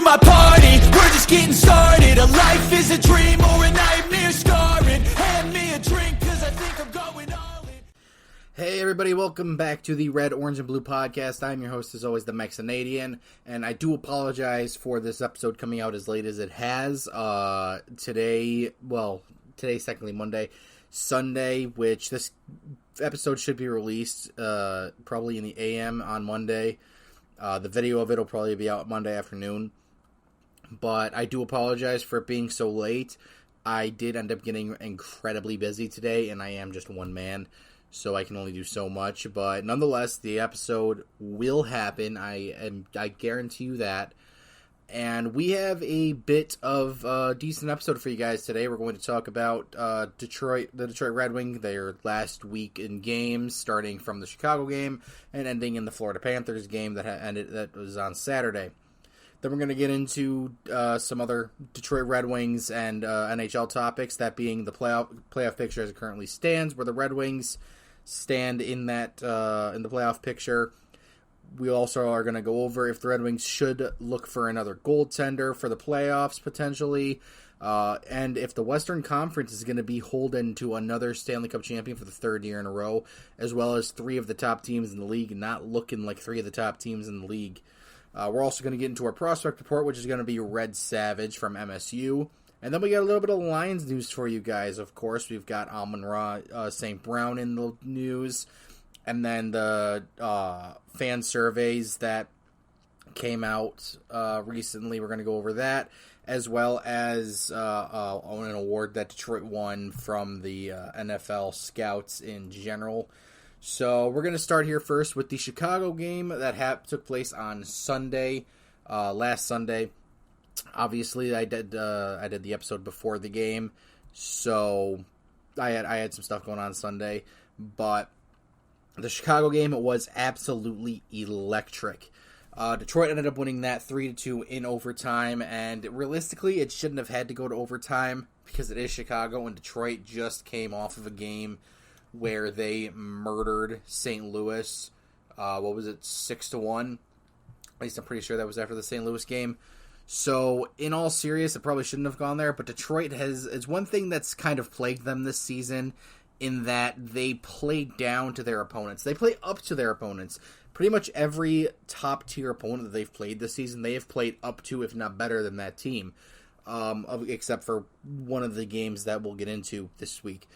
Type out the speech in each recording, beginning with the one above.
to my party, we're just getting started. A life is a dream or a nightmare scarring. Hand me a drink, cause I think I'm going all in. Hey everybody, welcome back to the Red, Orange, and Blue podcast. I'm your host as always, the Mexanadian, and I do apologize for this episode coming out as late as it has. Today's technically Monday, Sunday, which this episode should be released probably in the AM on Monday. The video of it will probably be out Monday afternoon, but I do apologize for it being so late. I did end up getting incredibly busy today, and I am just one man, so I can only do so much, but nonetheless, the episode will happen. I guarantee you that. And we have a bit of a decent episode for you guys today. We're going to talk about the Detroit Red Wings, their last week in games, starting from the Chicago game and ending in the Florida Panthers game that was on Saturday. Then we're going to get into some other Detroit Red Wings and NHL topics, that being the playoff picture as it currently stands, where the Red Wings stand in that in the playoff picture. We also are going to go over if the Red Wings should look for another goaltender for the playoffs, potentially, and if the Western Conference is going to be holden to another Stanley Cup champion for the third year in a row, as well as three of the top teams in the league not looking like three of the top teams in the league. We're also going to get into our prospect report, which is going to be Red Savage from MSU. And then we got a little bit of Lions news for you guys, of course. We've got Amon-ra St. Brown in the news. And then the fan surveys that came out recently, we're going to go over that, as well as an award that Detroit won from the NFL scouts in general. So we're going to start here first with the Chicago game that took place on Sunday, last Sunday. Obviously, I did the episode before the game, so I had some stuff going on Sunday, but the Chicago game, it was absolutely electric. Detroit ended up winning that 3-2 in overtime, and realistically, it shouldn't have had to go to overtime because it is Chicago, and Detroit just came off of a game where they murdered St. Louis. 6-1? At least I'm pretty sure that was after the St. Louis game. So, in all seriousness, it probably shouldn't have gone there, but Detroit it's one thing that's kind of plagued them this season, in that they play down to their opponents. They play up to their opponents. Pretty much every top-tier opponent that they've played this season, they have played up to, if not better than that team, except for one of the games that we'll get into this week.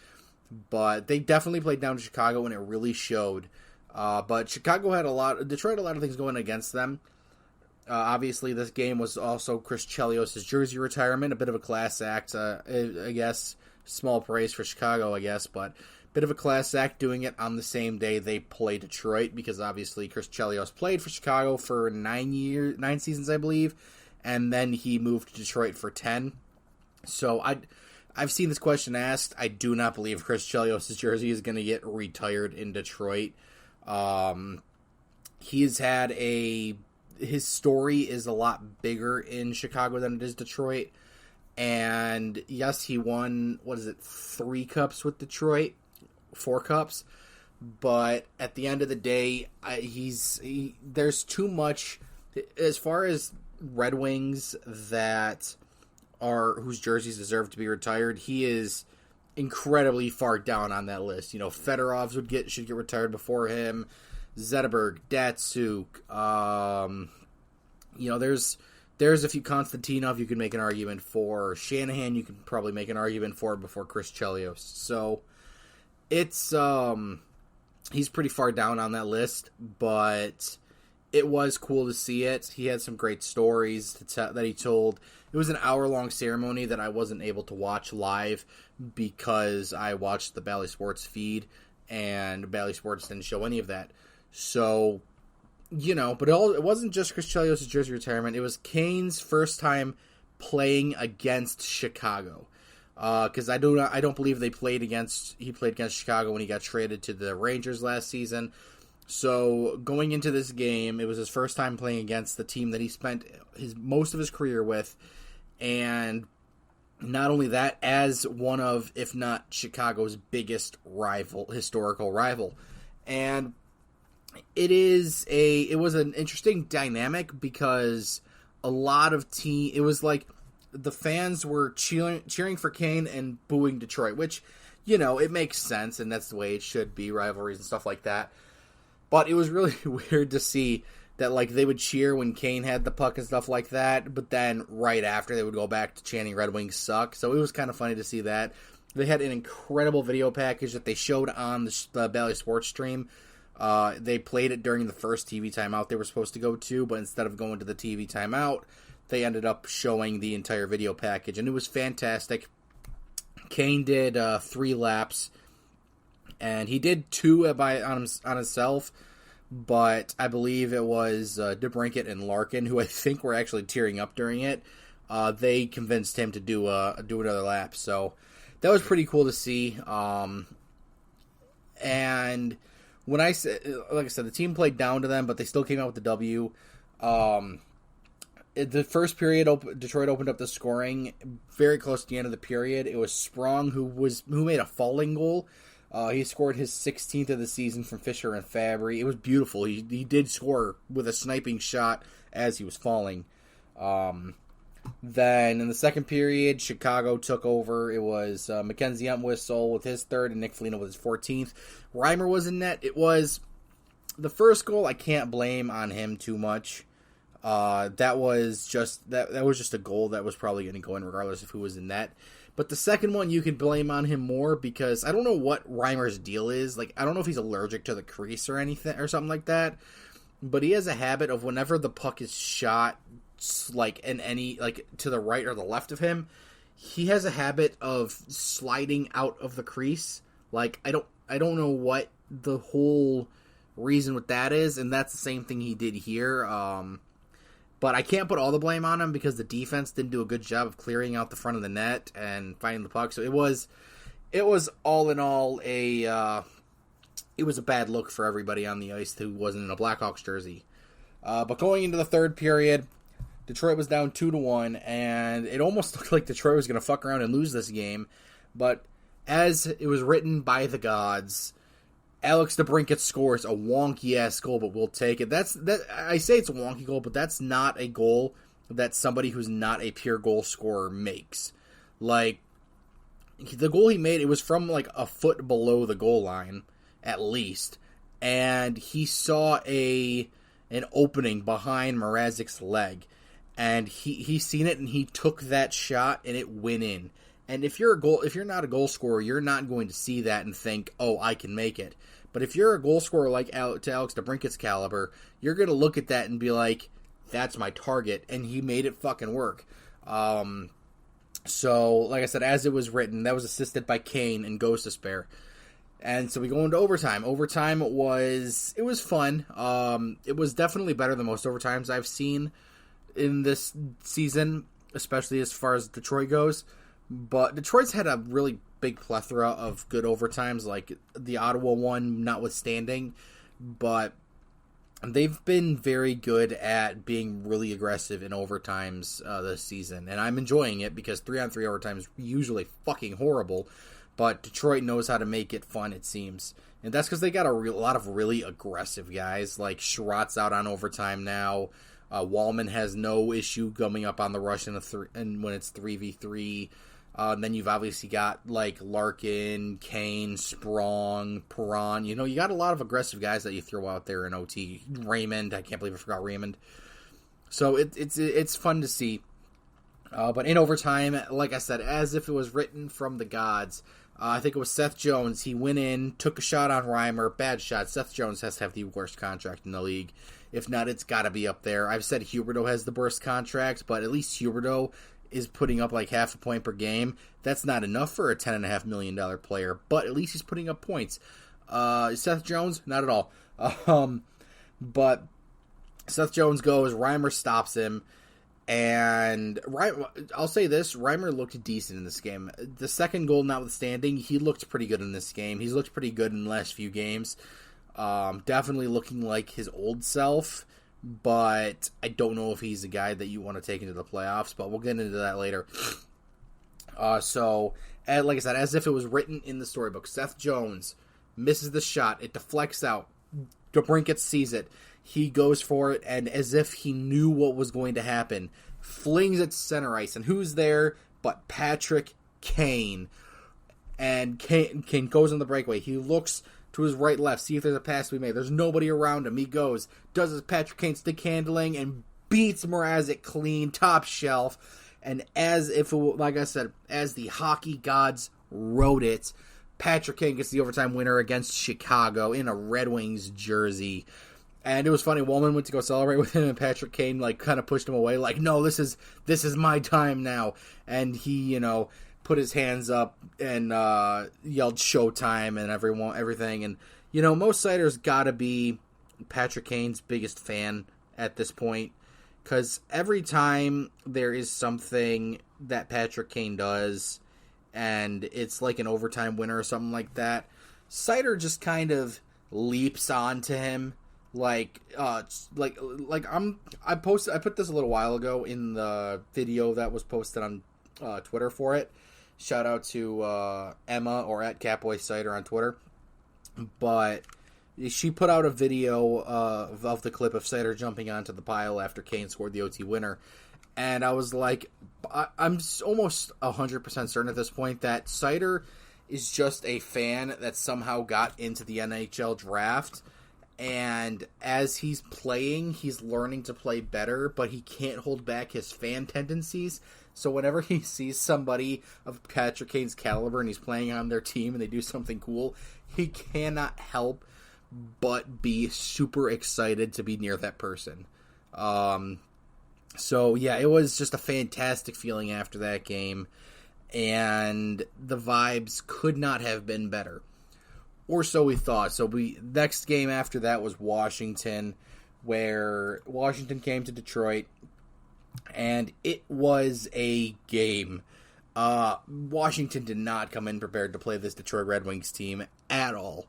But they definitely played down to Chicago, and it really showed. But Chicago had Detroit had a lot of things going against them. Obviously, this game was also Chris Chelios' jersey retirement, a bit of a class act, I guess. Small praise for Chicago, I guess, but bit of a class act doing it on the same day they play Detroit, because obviously Chris Chelios played for Chicago for 9 seasons, I believe, and then he moved to Detroit for 10. So I've seen this question asked. I do not believe Chris Chelios' jersey is going to get retired in Detroit. His story is a lot bigger in Chicago than it is Detroit. And yes, he won, 3 cups with Detroit? 4 cups? But at the end of the day, there's too much, as far as Red Wings whose jerseys deserve to be retired, he is incredibly far down on that list. You know, Fedorov's should get retired before him, Zetterberg, Datsuk, there's a few. Konstantinov you can make an argument for. Shanahan you can probably make an argument for before Chris Chelios. So it's he's pretty far down on that list, but it was cool to see it. He had some great stories that he told. It was an hour-long ceremony that I wasn't able to watch live because I watched the Bally Sports feed, and Bally Sports didn't show any of that. So, but it wasn't just Chris Chelios' jersey retirement. It was Kane's first time playing against Chicago. Because I don't believe he played against Chicago when he got traded to the Rangers last season. So going into this game, it was his first time playing against the team that he spent most of his career with, and not only that, as one of, if not Chicago's biggest historical rival, and it was an interesting dynamic because a lot of it was like the fans were cheering for Kane and booing Detroit, which, you know, it makes sense, and that's the way it should be, rivalries and stuff like that. But it was really weird to see that, like, they would cheer when Kane had the puck and stuff like that, but then right after they would go back to chanting Red Wings suck. So it was kind of funny to see that. They had an incredible video package that they showed on the Bally Sports stream. They played it during the first TV timeout they were supposed to go to, but instead of going to the TV timeout, they ended up showing the entire video package, and it was fantastic. Kane did 3 laps, and he did 2 on himself, but I believe it was DeBrincat and Larkin, who I think were actually tearing up during it. They convinced him to do another lap, so that was pretty cool to see. And when like I said, the team played down to them, but they still came out with the W. The first period, Detroit opened up the scoring very close to the end of the period. It was Sprong who made a falling goal. He scored his 16th of the season from Fisher and Fabry. It was beautiful. He did score with a sniping shot as he was falling. Then in the second period, Chicago took over. It was Mackenzie Entwistle with his 3rd and Nick Foligno with his 14th. Reimer was in net. It was the first goal. I can't blame on him too much. That was just a goal that was probably going to go in regardless of who was in net. But the second one, you can blame on him more because I don't know what Reimer's deal is. Like, I don't know if he's allergic to the crease or anything or something like that. But he has a habit of whenever the puck is shot, like to the right or the left of him, he has a habit of sliding out of the crease. Like, I don't know what the whole reason with that is, and that's the same thing he did here. But I can't put all the blame on him because the defense didn't do a good job of clearing out the front of the net and finding the puck. So it was all in all it was a bad look for everybody on the ice who wasn't in a Blackhawks jersey. But going into the third period, Detroit was down 2-1, and it almost looked like Detroit was going to fuck around and lose this game. But as it was written by the gods, Alex DeBrincat scores a wonky-ass goal, but we'll take it. I say it's a wonky goal, but that's not a goal that somebody who's not a pure goal scorer makes. Like, the goal he made, it was from, like, a foot below the goal line, at least. And he saw an opening behind Mrazek's leg. And he seen it, and he took that shot, and it went in. And if you're not a goal scorer, you're not going to see that and think, oh, I can make it. But if you're a goal scorer like to Alex DeBrincat's caliber, you're going to look at that and be like, that's my target. And he made it fucking work. So, like I said, as it was written, that was assisted by Kane and goes to spare. And so we go into overtime. Overtime it was fun. It was definitely better than most overtimes I've seen in this season, especially as far as Detroit goes. But Detroit's had a really big plethora of good overtimes, like the Ottawa one notwithstanding. But they've been very good at being really aggressive in overtimes this season. And I'm enjoying it because 3-on-3 overtime is usually fucking horrible. But Detroit knows how to make it fun, it seems. And that's because they got a lot of really aggressive guys. Like Sherratt's out on overtime now. Wallman has no issue coming up on the rush and when it's 3v3. Then you've obviously got like Larkin, Kane, Sprong, Perron. You know, you got a lot of aggressive guys that you throw out there in OT. Raymond, I can't believe I forgot Raymond. So it's fun to see. But in overtime, like I said, as if it was written from the gods, I think it was Seth Jones. He went in, took a shot on Reimer, bad shot. Seth Jones has to have the worst contract in the league. If not, it's got to be up there. I've said Huberdeau has the worst contract, but at least Huberdeau is putting up like half a point per game. That's not enough for a $10.5 million player, but at least he's putting up points. Seth Jones, not at all. But Seth Jones goes, Reimer stops him, and I'll say this, Reimer looked decent in this game. The second goal notwithstanding, he looked pretty good in this game. He's looked pretty good in the last few games. Definitely looking like his old self, but I don't know if he's a guy that you want to take into the playoffs, but we'll get into that later. So, like I said, as if it was written in the storybook, Seth Jones misses the shot. It deflects out. DeBrincat sees it. he goes for it, and as if he knew what was going to happen, flings it to center ice. And who's there but Patrick Kane? And Kane goes on the breakaway. He looks to his right, left, see if there's a pass to be made. There's nobody around him. He goes, does his Patrick Kane stick handling, and beats Mrazek clean, top shelf. And as if, like I said, as the hockey gods wrote it, Patrick Kane gets the overtime winner against Chicago in a Red Wings jersey. And it was funny, Woolman went to go celebrate with him, and Patrick Kane, like, kind of pushed him away, like, no, this is my time now. And he, put his hands up and yelled showtime and everything. And, Mo Seider's got to be Patrick Kane's biggest fan at this point, because every time there is something that Patrick Kane does, and it's like an overtime winner or something like that, Seider just kind of leaps onto him. I put this a little while ago in the video that was posted on Twitter for it. Shout out to Emma, or at Catboy Seider on Twitter. But she put out a video of the clip of Seider jumping onto the pile after Kane scored the OT winner. And I was like, I'm almost 100% certain at this point that Seider is just a fan that somehow got into the NHL draft. And as he's playing, he's learning to play better, but he can't hold back his fan tendencies. So whenever he sees somebody of Patrick Kane's caliber and he's playing on their team and they do something cool, he cannot help but be super excited to be near that person. So yeah, it was just a fantastic feeling after that game, and the vibes could not have been better. Or so we thought. So next game after that was Washington, where Washington came to Detroit, and it was a game. Washington did not come in prepared to play this Detroit Red Wings team at all.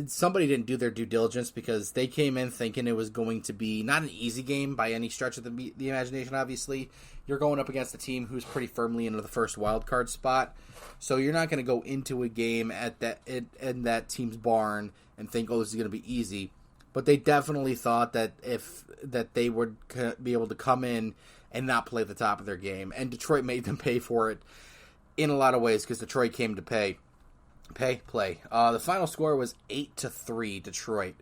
Somebody didn't do their due diligence, because they came in thinking it was going to be not an easy game by any stretch of the imagination, obviously. You're going up against a team who's pretty firmly into the first wild card spot. So you're not going to go into a game in that team's barn and think, oh, this is going to be easy. But they definitely thought that they would be able to come in and not play the top of their game. And Detroit made them pay for it in a lot of ways, because Detroit came to play. The final score was 8-3 Detroit.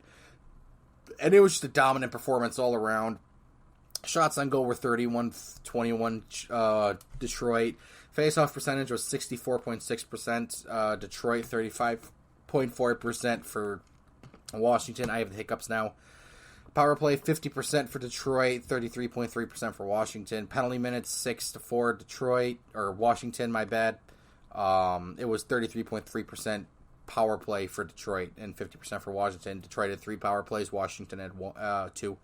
And it was just a dominant performance all around. Shots on goal were 31-21 Detroit. Face-off percentage was 64.6%. Detroit 35.4% for Washington. I have the hiccups now. Power play 50% for Detroit, 33.3% for Washington. Penalty minutes 6-4 Detroit, or Washington, my bad. It was 33.3% power play for Detroit and 50% for Washington. Detroit had 3 power plays. Washington had 2.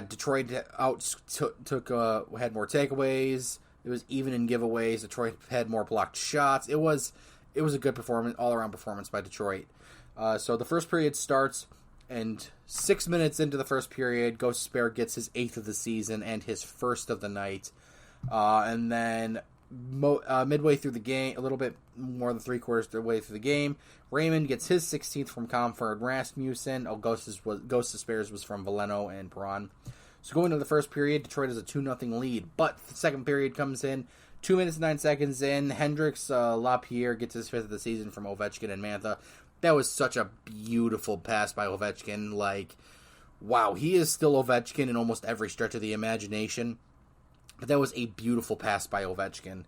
Detroit had more takeaways. It was even in giveaways. Detroit had more blocked shots. It was a good performance, all around performance by Detroit. So the first period starts, and 6 minutes into the first period, Ghost Spare gets his 8th of the season and his first of the night. And then midway through the game, a little bit more than 3/4 of the way through the game, Raymond gets his 16th from Comfort and Rasmussen. Ghost of Spares was from Veleno and Perron. So going into the first period, Detroit has a 2-0 lead. But the second period comes in, 2 minutes and 9 seconds in. Hendricks LaPierre gets his 5th of the season from Ovechkin and Mantha. That was such a beautiful pass by Ovechkin. Like, wow, he is still Ovechkin in almost every stretch of the imagination. But that was a beautiful pass by Ovechkin.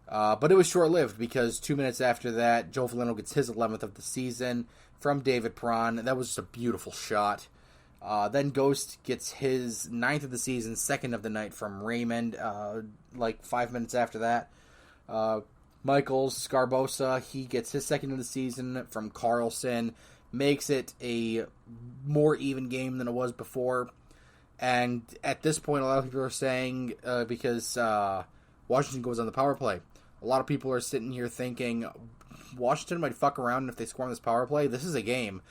But it was short-lived, because 2 minutes after that, Joe Veleno gets his 11th of the season from David Perron. That was just a beautiful shot. Then Ghost gets his 9th of the season, 2nd of the night from Raymond, 5 minutes after that. Michaels Scarbosa, he gets his 2nd of the season from Carlson, makes it a more even game than it was before. And at this point, a lot of people are saying, because Washington goes on the power play, a lot of people are sitting here thinking Washington might fuck around if they score on this power play. This is a game.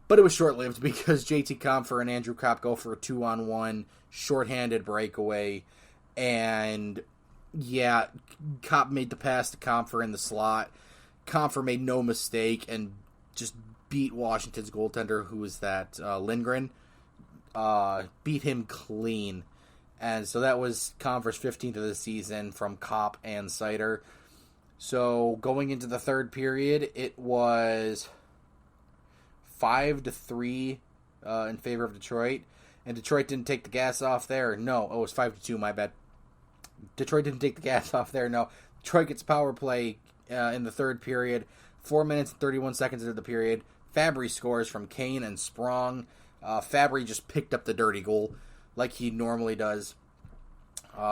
But it was short-lived, because JT Compher and Andrew Kopp go for a 2-on-1 shorthanded breakaway. And, yeah, Kopp made the pass to Compher in the slot. Compher made no mistake and just beat Washington's goaltender, who was that, Lindgren, beat him clean. And so that was Converse 15th of the season from Kopp and Seider. So going into the third period, it was 5-3 in favor of Detroit. And Detroit didn't take the gas off there. No, it was 5-2, my bad. Detroit didn't take the gas off there, no. Detroit gets power play in the third period. 4 minutes and 31 seconds into the period. Fabry scores from Kane and Sprong. Fabry just picked up the dirty goal like he normally does.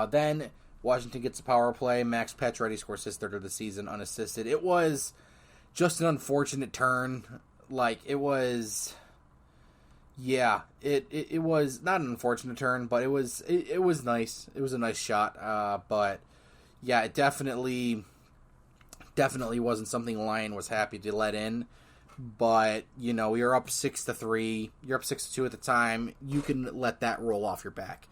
Then Washington gets a power play. Max Pacioretty scores his third of the season unassisted. It was just an unfortunate turn. Like, it was... Yeah, it was not an unfortunate turn, but it was nice. It was a nice shot. But, yeah, it definitely wasn't something Lyon was happy to let in. But, you know, you're up 6-3. You're up 6-2 at the time. You can let that roll off your back.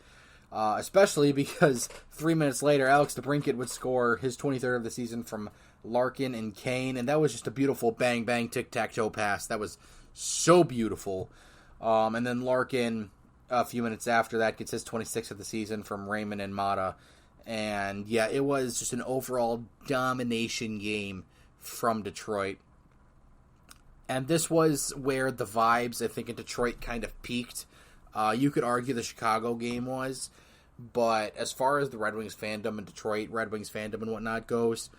Especially because 3 minutes later, Alex DeBrincat would score his 23rd of the season from Larkin and Kane. And that was just a beautiful bang-bang tic-tac-toe pass. That was so beautiful. And then Larkin, a few minutes after that, gets his 26th of the season from Raymond and Mata. And, yeah, it was just an overall domination game from Detroit. And this was where the vibes, I think, in Detroit kind of peaked. You could argue the Chicago game was, but as far as the Red Wings fandom and Detroit Red Wings fandom and whatnot goes,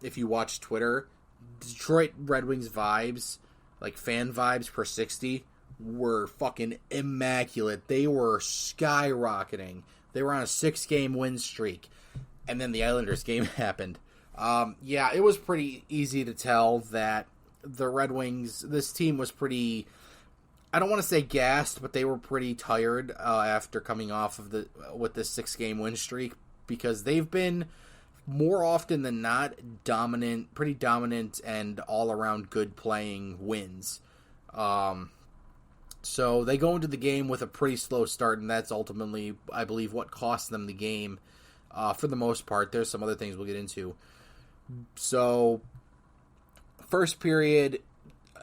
if you watch Twitter, Detroit Red Wings vibes, like fan vibes per 60, were fucking immaculate. They were skyrocketing. They were on a 6-game win streak, and then the Islanders game happened. Yeah, it was pretty easy to tell that the Red Wings, this team was pretty, I don't want to say gassed, but they were pretty tired after coming off of with this 6-game win streak, because they've been more often than not pretty dominant and all around good playing wins. So they go into the game with a pretty slow start, and that's ultimately, I believe, what cost them the game for the most part. There's some other things we'll get into. So first period,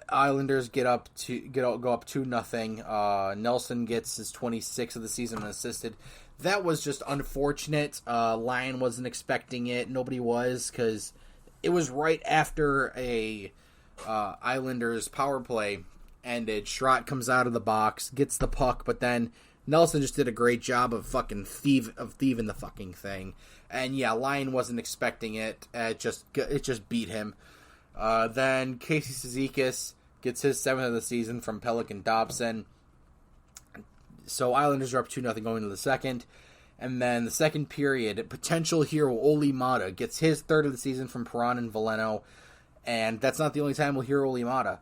Islanders go up 2-0. Nelson gets his 26th of the season unassisted. That was just unfortunate. Lyon wasn't expecting it. Nobody was, because it was right after a Islanders power play ended. Schrott comes out of the box, gets the puck, but then Nelson just did a great job of fucking thieving the fucking thing. And yeah, Lyon wasn't expecting it. It just beat him. Then Casey Cizikas gets his 7th of the season from Pelican Dobson. So Islanders are up 2-0 going into the second. And then the second period, potential hero Olli Mata gets his 3rd of the season from Perron and Veleno. And that's not the only time we'll hear Olli Mata.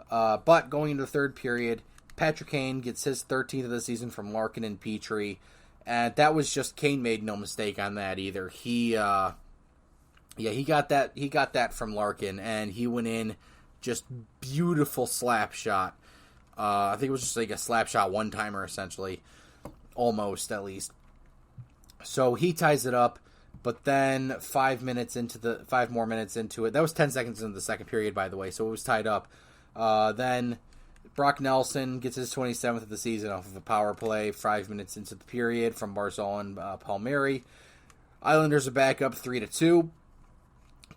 But going into the third period, Patrick Kane gets his 13th of the season from Larkin and Petrie. And that was just, Kane made no mistake on that either. He got that from Larkin, and he went in, just beautiful slap shot. I think it was just like a slap shot one-timer, essentially. Almost, at least. So he ties it up, but then 5 more minutes into it. That was 10 seconds into the second period, by the way, so it was tied up. Then Brock Nelson gets his 27th of the season off of a power play 5 minutes into the period from Barzal and Palmieri. Islanders are back up 3-2.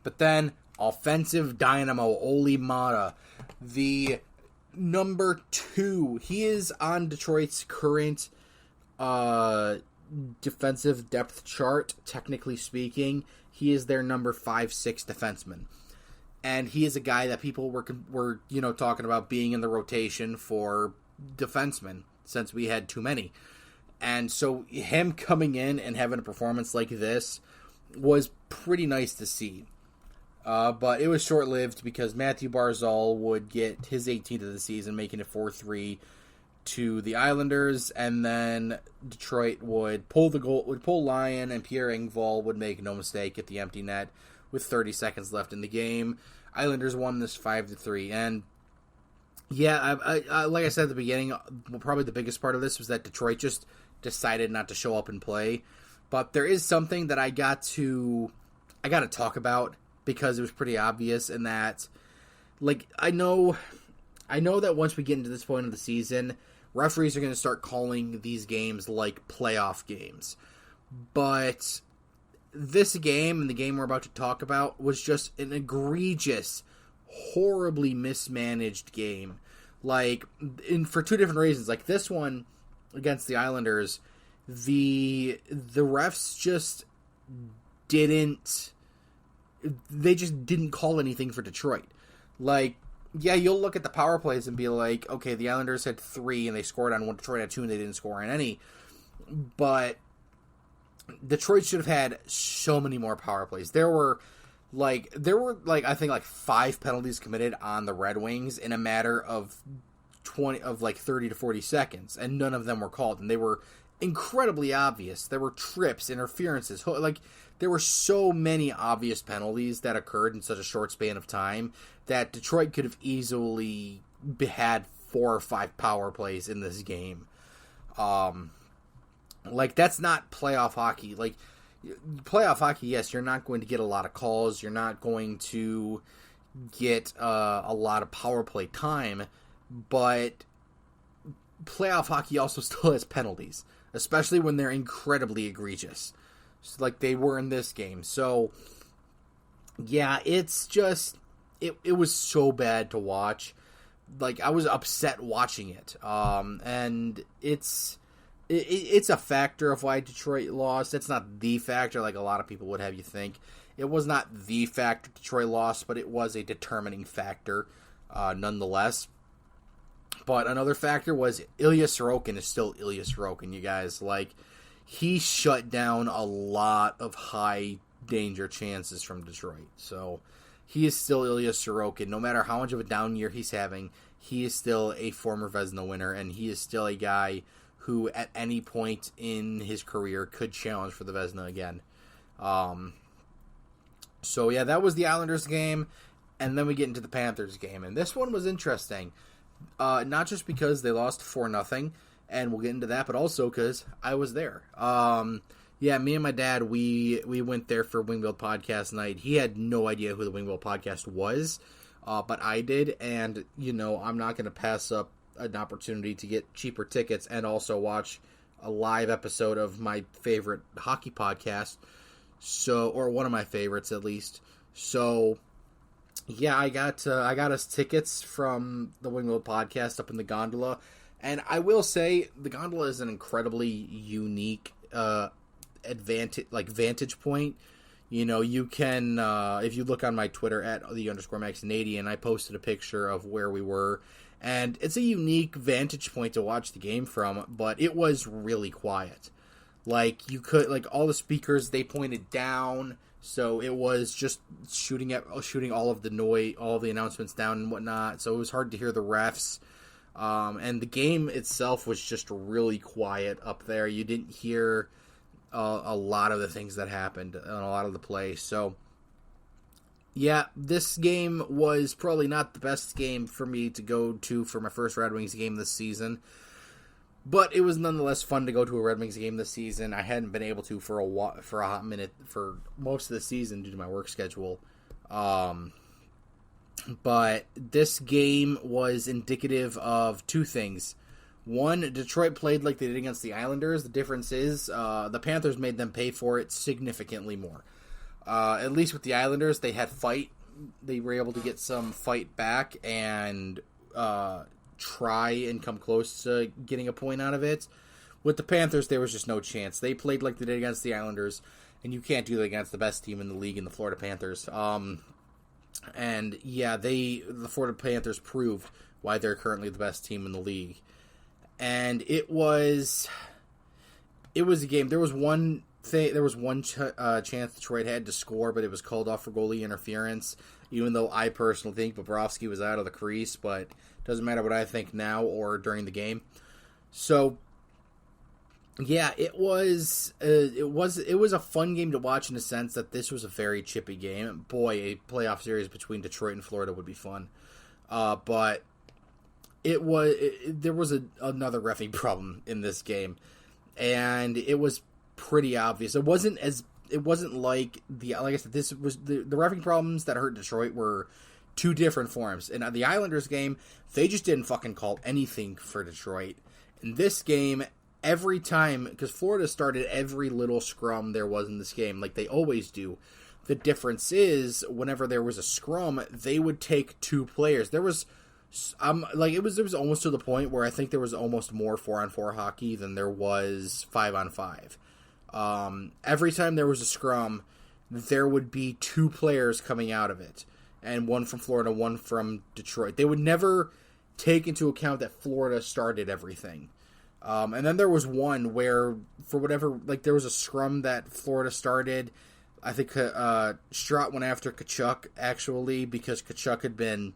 But then, offensive dynamo, Olli Mata, the number 2. He is on Detroit's current defensive depth chart, technically speaking. He is their number 5-6 defenseman. And he is a guy that people were talking about being in the rotation for defensemen, since we had too many. And so him coming in and having a performance like this was pretty nice to see. But it was short-lived, because Matthew Barzal would get his 18th of the season, making it 4-3 to the Islanders, and then Detroit would pull Lyon, and Pierre Engvall would make no mistake at the empty net with 30 seconds left in the game. Islanders won this 5-3, and yeah, I like I said at the beginning, probably the biggest part of this was that Detroit just decided not to show up and play. But there is something that I got to talk about, because it was pretty obvious, in that, like, I know I know that once we get into this point of the season, referees are going to start calling these games like playoff games. But this game and the game we're about to talk about was just an egregious, horribly mismanaged game. Like, for two different reasons. Like, this one against the Islanders, the refs just didn't call anything for Detroit. Like, yeah, you'll look at the power plays and be like, okay, the Islanders had 3 and they scored on one, Detroit had 2 and they didn't score on any. But Detroit should have had so many more power plays. There were I think 5 penalties committed on the Red Wings in a matter of 30 to 40 seconds, and none of them were called, and they were incredibly obvious. There were trips, interferences, like there were so many obvious penalties that occurred in such a short span of time that Detroit could have easily had 4 or 5 power plays in this game. Like, that's not playoff hockey. Like, playoff hockey, yes, you're not going to get a lot of calls. You're not going to get a lot of power play time. But playoff hockey also still has penalties, especially when they're incredibly egregious, like they were in this game. So, yeah, it's just, it was so bad to watch. Like, I was upset watching it. And it's a factor of why Detroit lost. It's not the factor like a lot of people would have you think. It was not the factor Detroit lost, but it was a determining factor nonetheless. But another factor was Ilya Sorokin is still Ilya Sorokin, you guys. Like, he shut down a lot of high danger chances from Detroit. So, he is still Ilya Sorokin. No matter how much of a down year he's having, he is still a former Vezina winner, and he is still a guy who at any point in his career could challenge for the Vezina again. So, yeah, that was the Islanders game, and then we get into the Panthers game. And this one was interesting, not just because they lost 4-0, and we'll get into that, but also because I was there. Yeah, me and my dad, we went there for Wingfield Podcast Night. He had no idea who the Wingfield Podcast was, but I did, and, you know, I'm not going to pass up an opportunity to get cheaper tickets and also watch a live episode of my favorite hockey podcast, or one of my favorites at least. So, yeah, I got us tickets from the Wingfield Podcast up in the gondola, and I will say the gondola is an incredibly unique vantage point. You know, you can if you look on my Twitter at @the_MaxCanadian, I posted a picture of where we were. And it's a unique vantage point to watch the game from, but it was really quiet. Like, you could, like, all the speakers, they pointed down, so it was just shooting all of the noise, all of the announcements down and whatnot, so it was hard to hear the refs. And the game itself was just really quiet up there. You didn't hear a lot of the things that happened on a lot of the play, so yeah, this game was probably not the best game for me to go to for my first Red Wings game this season, but it was nonetheless fun to go to a Red Wings game this season. I hadn't been able to for a hot minute for most of the season due to my work schedule. But this game was indicative of two things. One, Detroit played like they did against the Islanders. The difference is the Panthers made them pay for it significantly more. At least with the Islanders, they had fight. They were able to get some fight back and try and come close to getting a point out of it. With the Panthers, there was just no chance. They played like they did against the Islanders, and you can't do that against the best team in the league in the Florida Panthers. And yeah, the Florida Panthers proved why they're currently the best team in the league. And it was a game. There was one chance Detroit had to score, but it was called off for goalie interference, even though I personally think Bobrovsky was out of the crease, but it doesn't matter what I think now or during the game. So, yeah, it was a fun game to watch in the sense that this was a very chippy game. Boy, a playoff series between Detroit and Florida would be fun. But there was another reffing problem in this game, and it was pretty obvious. It wasn't like I said, this was the reffing problems that hurt Detroit were two different forms. In the Islanders game, they just didn't fucking call anything for Detroit. In this game, every time, because Florida started every little scrum there was in this game, like they always do. The difference is, whenever there was a scrum, they would take two players. There was, it was almost to the point where I think there was almost more 4-on-4 hockey than there was 5-on-5. Every time there was a scrum, there would be two players coming out of it, and one from Florida, one from Detroit. They would never take into account that Florida started everything. And then there was one where, for whatever, like there was a scrum that Florida started. I think Strott went after Tkachuk, actually, because Tkachuk had been,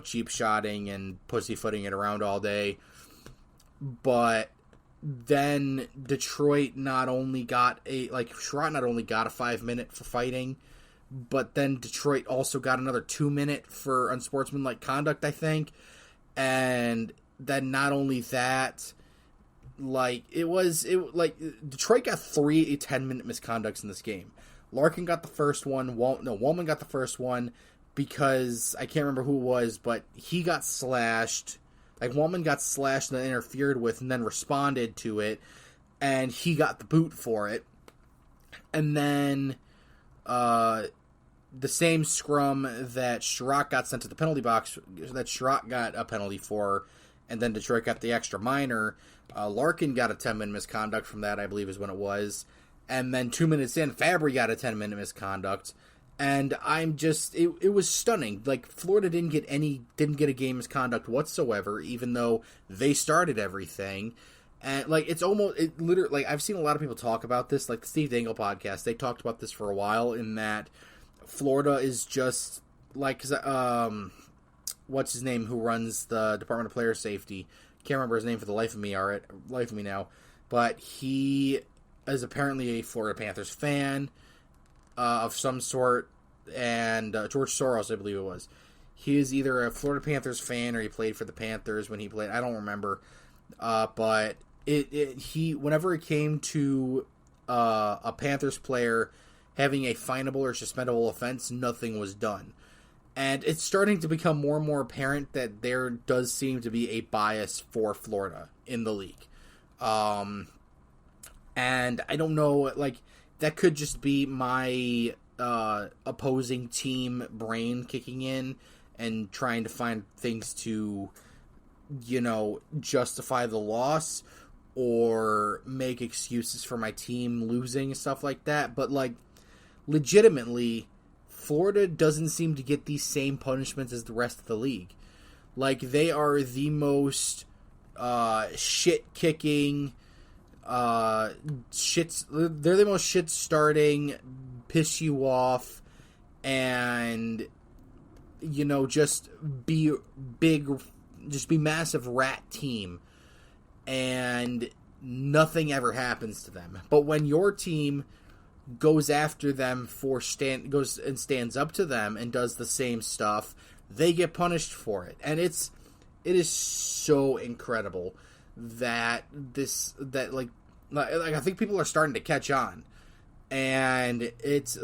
cheap shotting and pussyfooting it around all day. But then Detroit Strott not only got a 5-minute for fighting, but then Detroit also got another 2-minute for unsportsmanlike conduct, I think. And then not only that, Detroit got 3 10-minute misconducts in this game. Larkin got the first one. Wallman got the first one because I can't remember who it was, but he got slashed. Wallman got slashed and then interfered with and then responded to it, and he got the boot for it. And then the same scrum that Sherratt got sent to the penalty box, that Sherratt got a penalty for, and then Detroit got the extra minor. Larkin got a 10-minute misconduct from that, I believe is when it was. And then 2 minutes in, Fabry got a 10-minute misconduct. And I'm just, it was stunning. Florida didn't get a game misconduct whatsoever, even though they started everything. And, literally, I've seen a lot of people talk about this, like the Steve Dangle podcast. They talked about this for a while, in that Florida is just, what's his name, who runs the Department of Player Safety? Can't remember his name for the life of me now. But he is apparently a Florida Panthers fan of some sort, and George Soros, I believe it was. He is either a Florida Panthers fan or he played for the Panthers when he played. I don't remember. But whenever it came to a Panthers player having a finable or suspendable offense, nothing was done. And it's starting to become more and more apparent that there does seem to be a bias for Florida in the league. And I don't know, that could just be my opposing team brain kicking in and trying to find things to, justify the loss or make excuses for my team losing and stuff like that. But, legitimately, Florida doesn't seem to get these same punishments as the rest of the league. They are the most shit-kicking, they're the most shit-starting, piss you off, and, just be massive rat team, and nothing ever happens to them. But when your team goes after them goes and stands up to them and does the same stuff, they get punished for it. And it is so incredible that I think people are starting to catch on. And it's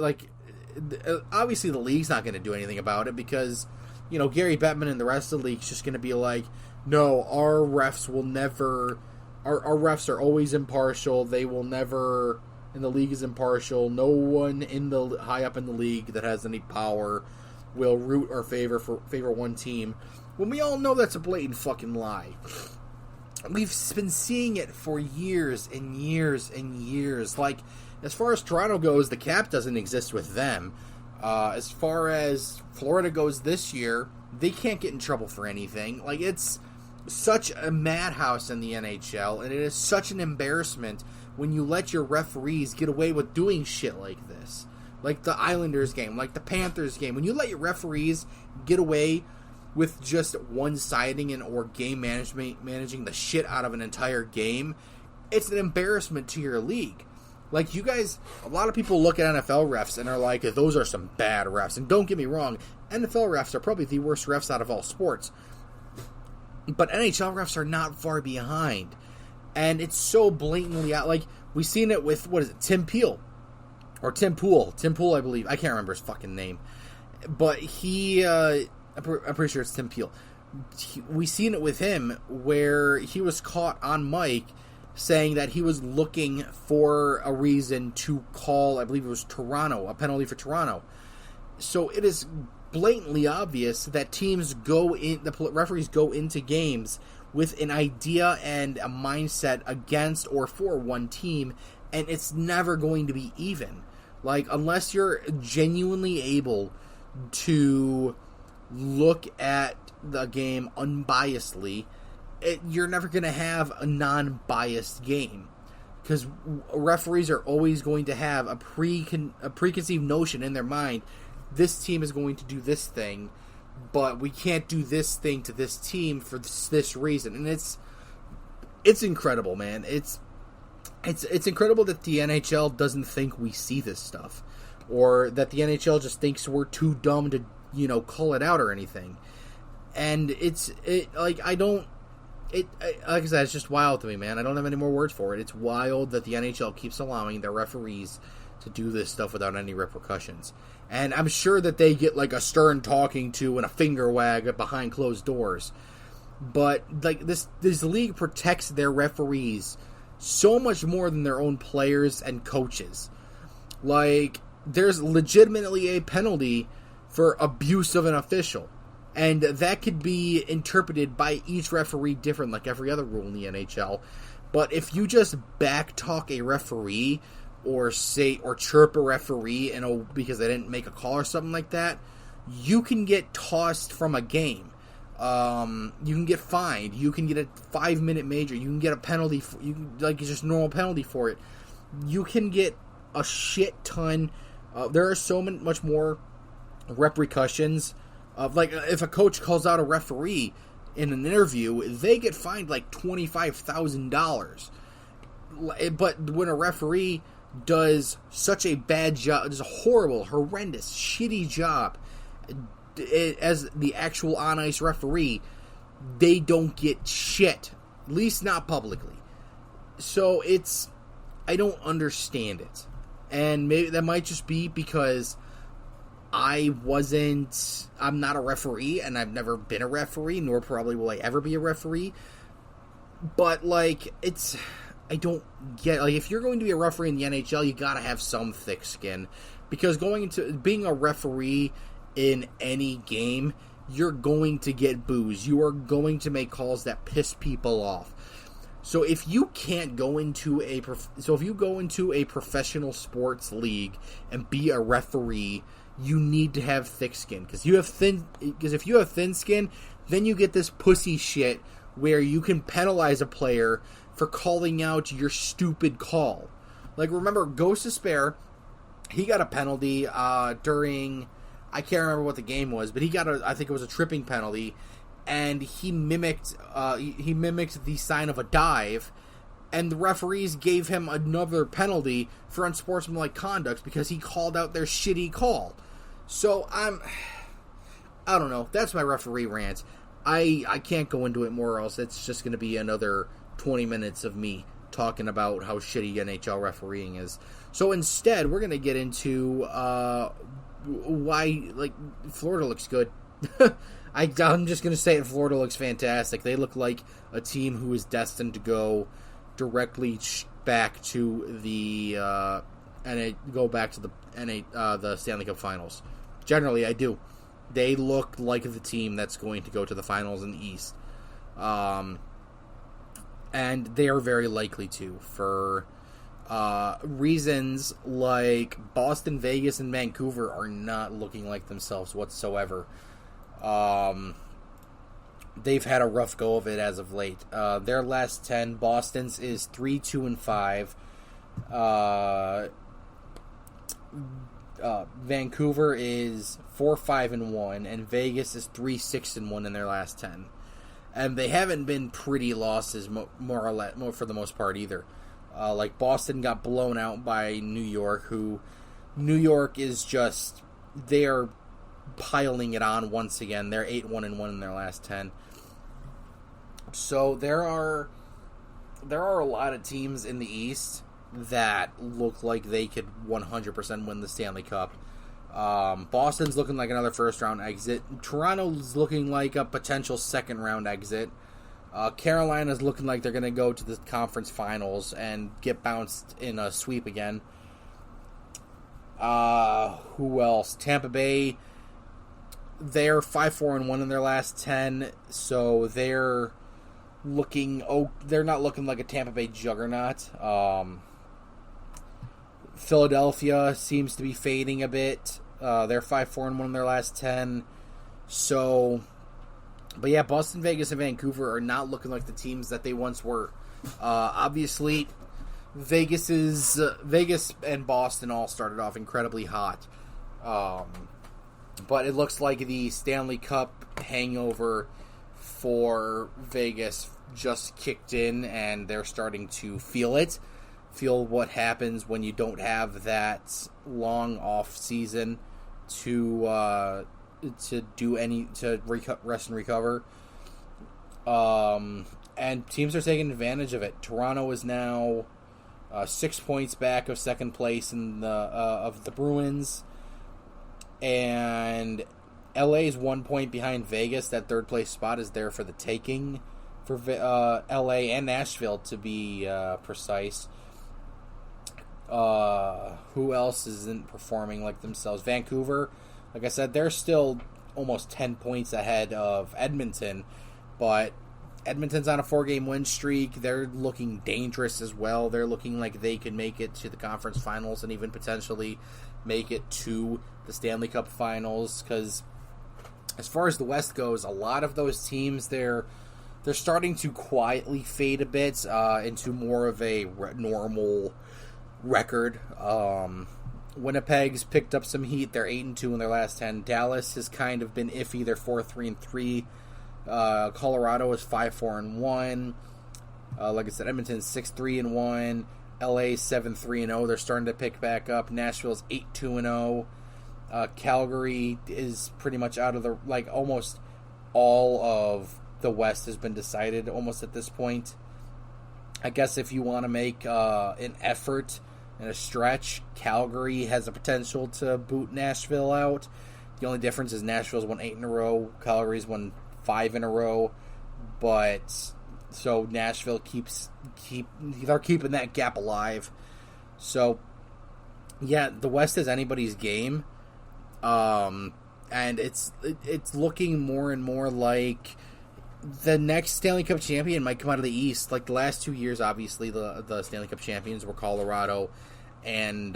obviously the league's not going to do anything about it, because Gary Bettman and the rest of the league's just going to be like, no, our refs will never, our refs are always impartial, they will never, and the league is impartial, no one high up in the league that has any power will root or favor one team, when we all know that's a blatant fucking lie. We've been seeing it for years and years and years. As far as Toronto goes, the cap doesn't exist with them. As far as Florida goes this year, they can't get in trouble for anything. It's such a madhouse in the NHL, and it is such an embarrassment when you let your referees get away with doing shit like this. Like the Islanders game, like the Panthers game. When you let your referees get away with just one-siding or game managing the shit out of an entire game, it's an embarrassment to your league. You guys, a lot of people look at NFL refs and are like, those are some bad refs. And don't get me wrong, NFL refs are probably the worst refs out of all sports. But NHL refs are not far behind. And it's so blatantly out. We've seen it with, Tim Pool, I believe. I can't remember his fucking name. But he I'm pretty sure it's Tim Peel. We seen it with him where he was caught on mic saying that he was looking for a reason to call, I believe it was Toronto, a penalty for Toronto. So it is blatantly obvious that the referees go into games with an idea and a mindset against or for one team, and it's never going to be even. Like, unless you're genuinely able to look at the game unbiasedly, you're never going to have a non-biased game, because referees are always going to have a preconceived notion in their mind. This team is going to do this thing, but we can't do this thing to this team for this reason. And it's incredible, man. It's incredible that the NHL doesn't think we see this stuff, or that the NHL just thinks we're too dumb to, call it out or anything. And like I said, it's just wild to me, man. I don't have any more words for it. It's wild that the NHL keeps allowing their referees to do this stuff without any repercussions. And I'm sure that they get like a stern talking to and a finger wag behind closed doors. But like this league protects their referees so much more than their own players and coaches. Like, there's legitimately a penalty for abuse of an official. And that could be interpreted by each referee different, like every other rule in the NHL. But if you just backtalk a referee, or chirp a referee because they didn't make a call or something like that, you can get tossed from a game. You can get fined. You can get a 5-minute major. You can get a penalty. Just normal penalty for it. You can get a shit ton. There are so much more repercussions. If a coach calls out a referee in an interview, they get fined like $25,000. But when a referee does such a bad job, does a horrible, horrendous, shitty job as the actual on-ice referee, they don't get shit. At least not publicly. So I don't understand it. And maybe that might just be because I'm not a referee, and I've never been a referee, nor probably will I ever be a referee. But, I don't get, if you're going to be a referee in the NHL, you gotta have some thick skin. Because going into being a referee in any game, you're going to get boos. You are going to make calls that piss people off. So if you can't go into a professional sports league and be a referee, you need to have thick skin. Because if you have thin skin, then you get this pussy shit where you can penalize a player for calling out your stupid call. Like, remember, Ghost of Spare, he got a penalty during, I can't remember what the game was, but I think it was a tripping penalty, and he mimicked the sign of a dive, and the referees gave him another penalty for unsportsmanlike conduct because he called out their shitty call. So I don't know. That's my referee rant. I can't go into it more, or else it's just going to be another 20 minutes of me talking about how shitty NHL refereeing is. So instead, we're going to get into why Florida looks good. I'm just going to say it. Florida looks fantastic. They look like a team who is destined to go directly back to the the Stanley Cup Finals. Generally, I do. They look like the team that's going to go to the finals in the East. And they are very likely to, for reasons like Boston, Vegas, and Vancouver are not looking like themselves whatsoever. They've had a rough go of it as of late. Their last 10, Boston's is 3-2-5. Vancouver is 4-5-1, and Vegas is 3-6-1 in their last 10. And they haven't been pretty losses, more for the most part either. Like Boston got blown out by New York, who New York is just, they're piling it on once again. They're 8-1-1 in their last 10. So there are a lot of teams in the East that look like they could 100% win the Stanley Cup. Boston's looking like another first-round exit. Toronto's looking like a potential second-round exit. Carolina's looking like they're going to go to the conference finals and get bounced in a sweep again. Who else? Tampa Bay, they're 5-4-1 in their last 10, so they're not looking like a Tampa Bay juggernaut. Philadelphia seems to be fading a bit. They're 5-4-1 in their last 10. So, but yeah, Boston, Vegas, and Vancouver are not looking like the teams that they once were. Obviously, Vegas and Boston all started off incredibly hot. But it looks like the Stanley Cup hangover for Vegas just kicked in, and they're starting to feel what happens when you don't have that long off season to rest and recover. And teams are taking advantage of it. Toronto is now 6 points back of second place in of the Bruins, and LA is 1 point behind Vegas. That third place spot is there for the taking for LA and Nashville, to be precise. Who else isn't performing like themselves? Vancouver, like I said, they're still almost 10 points ahead of Edmonton, but Edmonton's on a 4-game win streak. They're looking dangerous as well. They're looking like they could make it to the conference finals and even potentially make it to the Stanley Cup finals, because as far as the West goes, a lot of those teams, they're starting to quietly fade a bit into more of a normal record. Winnipeg's picked up some heat. They're 8-2 in their last 10. Dallas has kind of been iffy. They're 4-3-3. Colorado is 5-4-1. Like I said, Edmonton's 6-3-1. LA 7-3-0. They're starting to pick back up. Nashville's 8-2-0. Calgary is pretty much out of the, almost all of the West has been decided almost at this point. I guess if you want to make an effort and a stretch, Calgary has the potential to boot Nashville out. The only difference is Nashville's won 8 in a row, Calgary's won 5 in a row, but so Nashville they're keeping that gap alive. So yeah, the West is anybody's game, and it's looking more and more like the next Stanley Cup champion might come out of the East. Like the last 2 years, obviously the Stanley Cup champions were Colorado and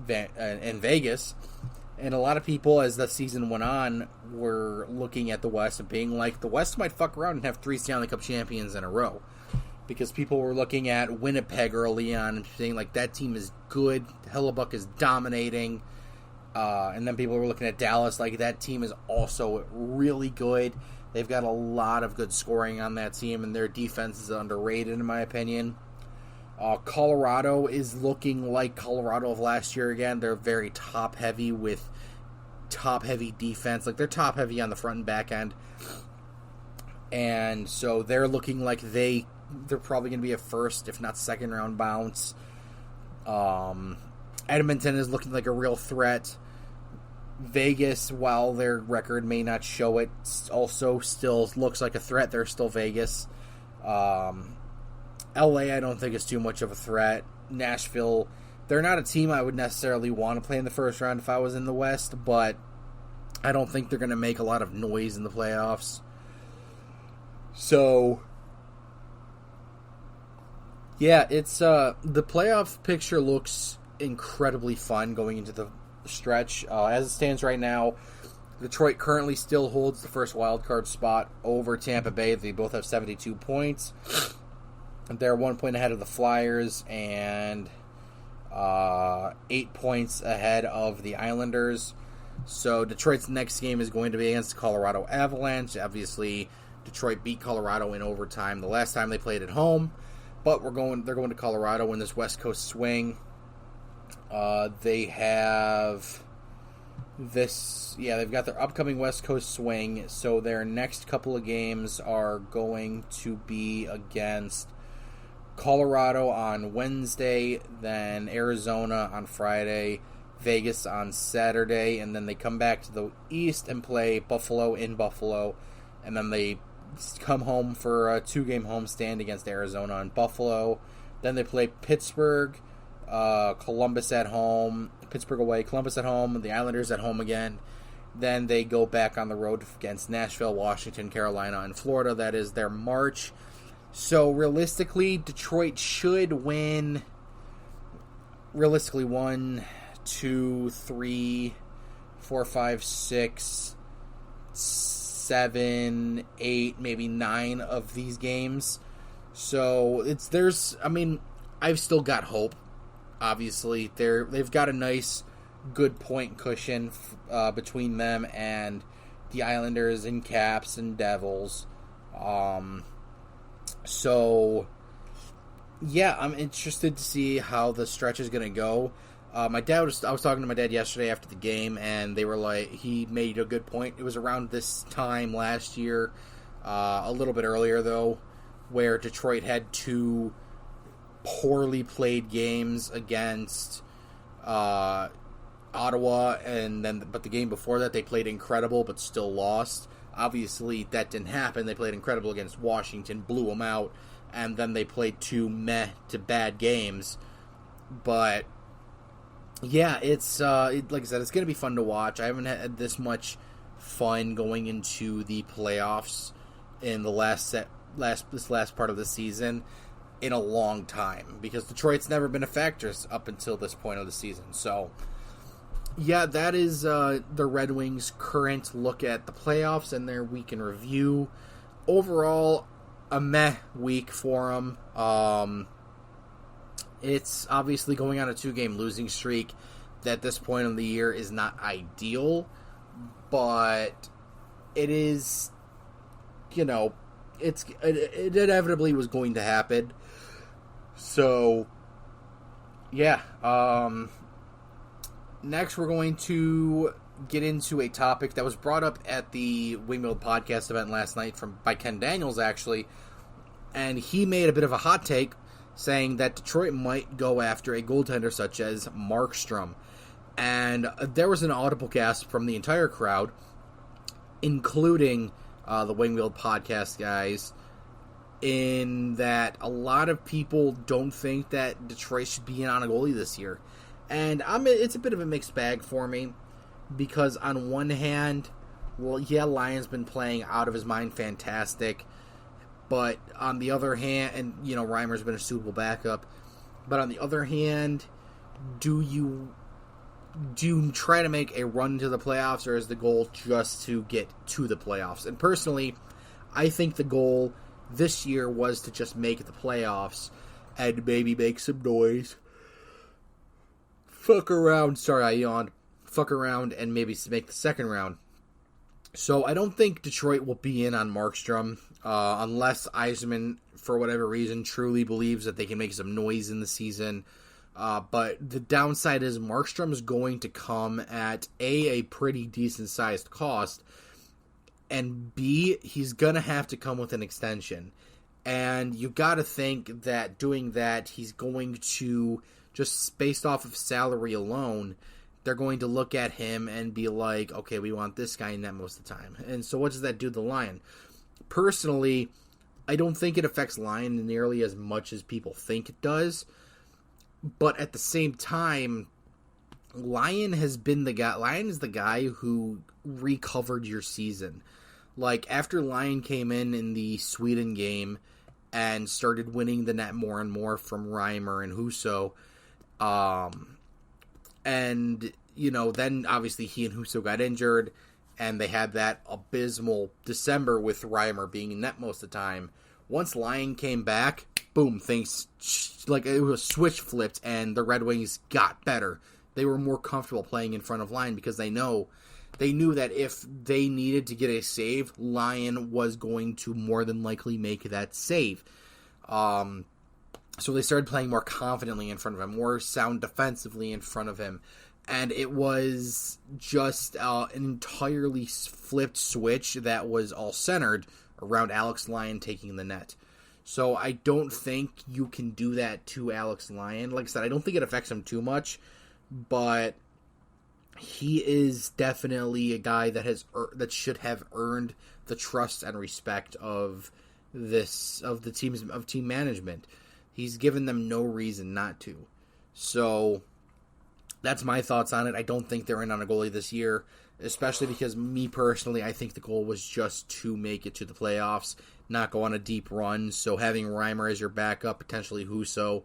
Vegas. And a lot of people, as the season went on, were looking at the West and being like, the West might fuck around and have 3 Stanley Cup champions in a row. Because people were looking at Winnipeg early on and saying, like, that team is good. Hellebuck is dominating. And then people were looking at Dallas, like, that team is also really good. They've got a lot of good scoring on that team, and their defense is underrated, in my opinion. Colorado is looking like Colorado of last year again. They're very top-heavy with top-heavy defense. Like, they're top-heavy on the front and back end. And so they're looking like they're probably going to be a first, if not second-round bounce. Edmonton is looking like a real threat. Vegas, while their record may not show it, also still looks like a threat. They're still Vegas. LA, I don't think is too much of a threat. Nashville, they're not a team I would necessarily want to play in the first round if I was in the West, but I don't think they're going to make a lot of noise in the playoffs. So, yeah, it's the playoff picture looks incredibly fun going into the stretch. As it stands right now, Detroit currently still holds the first wild card spot over Tampa Bay. They both have 72 points. They're 1 point ahead of the Flyers and 8 points ahead of the Islanders. So Detroit's next game is going to be against the Colorado Avalanche. Obviously, Detroit beat Colorado in overtime the last time they played at home, but they're going to Colorado in this West Coast swing. They've got their upcoming West Coast swing, so their next couple of games are going to be against Colorado on Wednesday, then Arizona on Friday, Vegas on Saturday, and then they come back to the East and play Buffalo in Buffalo, and then they come home for a 2-game homestand against Arizona and Buffalo. Then they play Pittsburgh, Columbus at home, Pittsburgh away, Columbus at home, the Islanders at home again. Then they go back on the road against Nashville, Washington, Carolina, and Florida. That is their March. So realistically, Detroit should win. Realistically, 1, 2, 3, 4, 5, 6, 7, 8, maybe 9 of these games. So I've still got hope. Obviously, they've got a nice, good point cushion between them and the Islanders and Caps and Devils. So yeah, I'm interested to see how the stretch is going to go. I was talking to my dad yesterday after the game, and they were like, he made a good point. It was around this time last year, a little bit earlier though, where Detroit had 2 poorly played games against Ottawa, but the game before that they played incredible but still lost. Obviously that didn't happen. They played incredible against Washington, blew them out, and then they played 2 meh to bad games. But yeah, it's like I said, it's going to be fun to watch. I haven't had this much fun going into the playoffs in the last part of the season in a long time, because Detroit's never been a factor up until this point of the season. So yeah, that is the Red Wings' current look at the playoffs and their week in review. Overall, a meh week for them. It's obviously going on a 2-game losing streak that at this point in the year is not ideal, but it is, it inevitably was going to happen. So, yeah. Next, we're going to get into a topic that was brought up at the Wingfield podcast event last night by Ken Daniels, actually, and he made a bit of a hot take, saying that Detroit might go after a goaltender such as Markstrom. And there was an audible gasp from the entire crowd, including the Wingfield podcast guys, in that a lot of people don't think that Detroit should be in on a goalie this year. And it's a bit of a mixed bag for me, because on one hand, well, yeah, Lyon's been playing out of his mind fantastic. But on the other hand, and, Reimer's been a suitable backup. But on the other hand, do you try to make a run to the playoffs, or is the goal just to get to the playoffs? And personally, I think the goal this year was to just make the playoffs and maybe make some noise. Fuck around and maybe make the second round. So I don't think Detroit will be in on Markstrom unless Yzerman, for whatever reason, truly believes that they can make some noise in the season. But the downside is Markstrom is going to come at a pretty decent-sized cost, and B, he's going to have to come with an extension. And you got to think that doing that, he's going to, just based off of salary alone, they're going to look at him and be like, okay, we want this guy in net most of the time. And so what does that do to Lyon? Personally, I don't think it affects Lyon nearly as much as people think it does. But at the same time, Lyon is the guy who recovered your season. Like, after Lyon came in the Sweden game and started winning the net more and more from Reimer and Husso, and, then obviously he and Husso got injured, and they had that abysmal December with Reimer being in net most of the time. Once Lyon came back, boom, things, like, it was switch flipped, and the Red Wings got better. They were more comfortable playing in front of Lyon because they knew that if they needed to get a save, Lyon was going to more than likely make that save. So they started playing more confidently in front of him, more sound defensively in front of him. And it was just an entirely flipped switch that was all centered around Alex Lyon taking the net. So I don't think you can do that to Alex Lyon. Like I said, I don't think it affects him too much, but he is definitely a guy that should have earned the trust and respect of team management. He's given them no reason not to. So that's my thoughts on it. I don't think they're in on a goalie this year, especially because me personally, I think the goal was just to make it to the playoffs, not go on a deep run. So having Reimer as your backup, potentially Husso,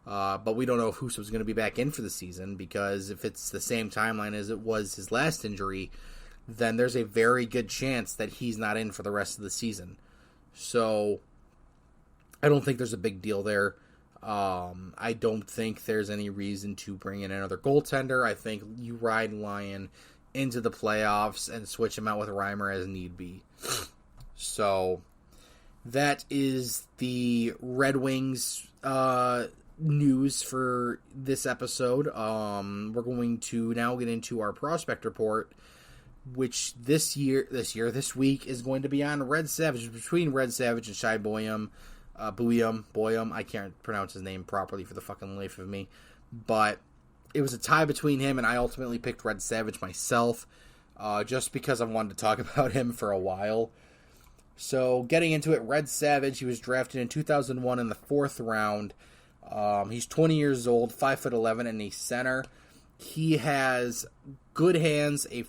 but we don't know if Husso's going to be back in for the season, because if it's the same timeline as it was his last injury, then there's a very good chance that he's not in for the rest of the season. So I don't think there's a big deal there. I don't think there's any reason to bring in another goaltender. I think you ride Lyon into the playoffs and switch him out with Reimer as need be. So that is the Red Wings news for this episode. We're going to now get into our prospect report, which this week is going to be on Red Savage, between Red Savage and Shai Boyum. Boyum, I can't pronounce his name properly for the fucking life of me, but it was a tie between him, and I ultimately picked Red Savage myself, just because I wanted to talk about him for a while. So, getting into it, Red Savage, he was drafted in 2001 in the 4th round. He's 20 years old, 5'11", and a center. He has good hands, a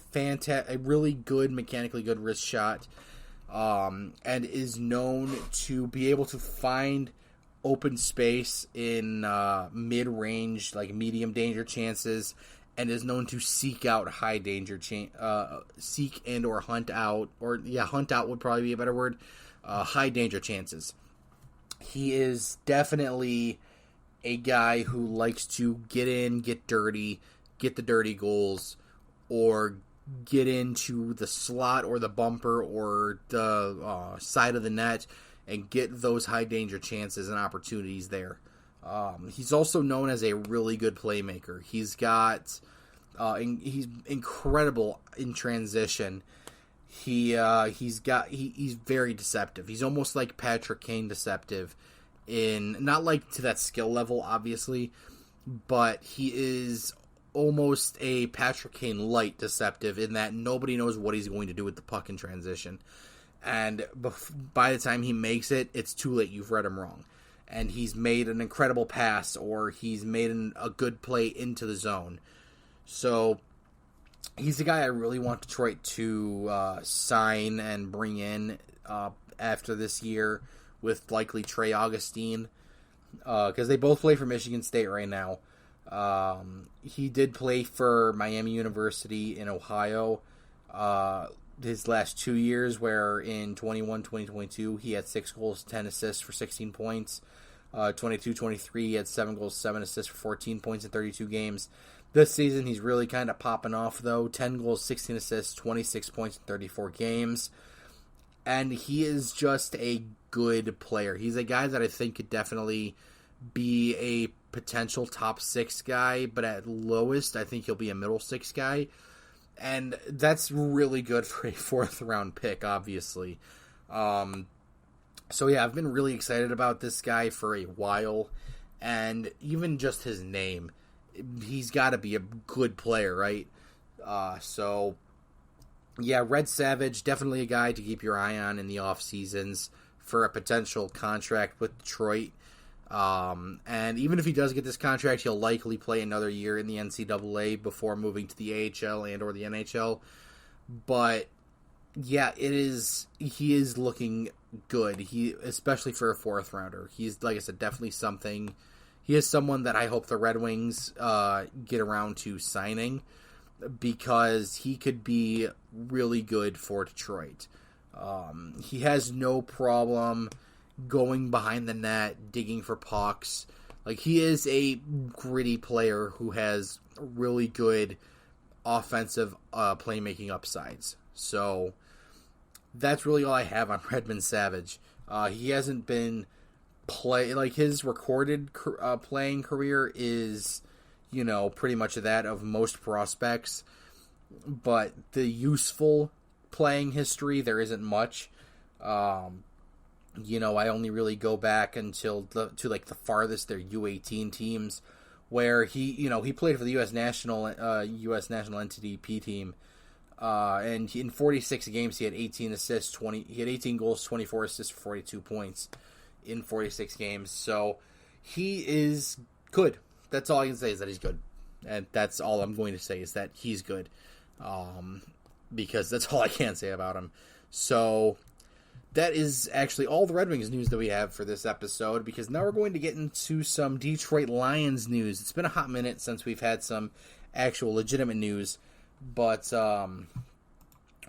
really good, mechanically good wrist shot, and is known to be able to find open space in mid-range, like medium danger chances, and is known to seek out high danger seek and or hunt out, hunt out would probably be a better word, high danger chances. He is definitely a guy who likes to get in, get dirty, get the dirty goals, or get into the slot or the bumper or the side of the net and get those high danger chances and opportunities there. He's also known as a really good playmaker. He's he's incredible in transition. He's very deceptive. He's almost like Patrick Kane deceptive, in not like to that skill level, obviously, but he is almost a Patrick Kane light deceptive, in that nobody knows what he's going to do with the puck in transition. And by the time he makes it, it's too late. You've read him wrong. And he's made an incredible pass, or he's made a good play into the zone. So he's the guy I really want Detroit to sign and bring in after this year, with likely Trey Augustine, because they both play for Michigan State right now. He did play for Miami University in Ohio his last 2 years, where in 21-2022 he had 6 goals, 10 assists for 16 points. 22-23 he had 7 goals, 7 assists for 14 points in 32 games. This season he's really kind of popping off, though. 10 goals, 16 assists, 26 points in 34 games. And he is just a good player. He's a guy that I think could definitely be a potential top 6 guy, but at lowest, I think he'll be a middle 6 guy. And that's really good for a 4th round pick, obviously. So yeah, I've been really excited about this guy for a while. And even just his name, he's got to be a good player, right? So yeah, Red Savage, definitely a guy to keep your eye on in the off seasons for a potential contract with Detroit. And even if he does get this contract, he'll likely play another year in the NCAA before moving to the AHL and or the NHL. But yeah, he is looking good. Especially for a 4th rounder. He's, like I said, definitely something. He is someone that I hope the Red Wings get around to signing, because he could be really good for Detroit. He has no problem going behind the net, digging for pucks. Like, he is a gritty player who has really good offensive playmaking upsides. So that's really all I have on Redmond Savage. He hasn't been his recorded playing career is, pretty much that of most prospects, but the useful playing history, there isn't much. I only really go back until the farthest their U18 teams, where he played for the U.S. national entity P team, and in 46 games he had 18 assists, he had 18 goals, 24 assists for 42 points in 46 games. So he is good. That's all I can say is that he's good, and that's all I'm going to say is that he's good, because that's all I can say about him. So that is actually all the Red Wings news that we have for this episode, because now we're going to get into some Detroit Lions news. It's been a hot minute since we've had some actual legitimate news, but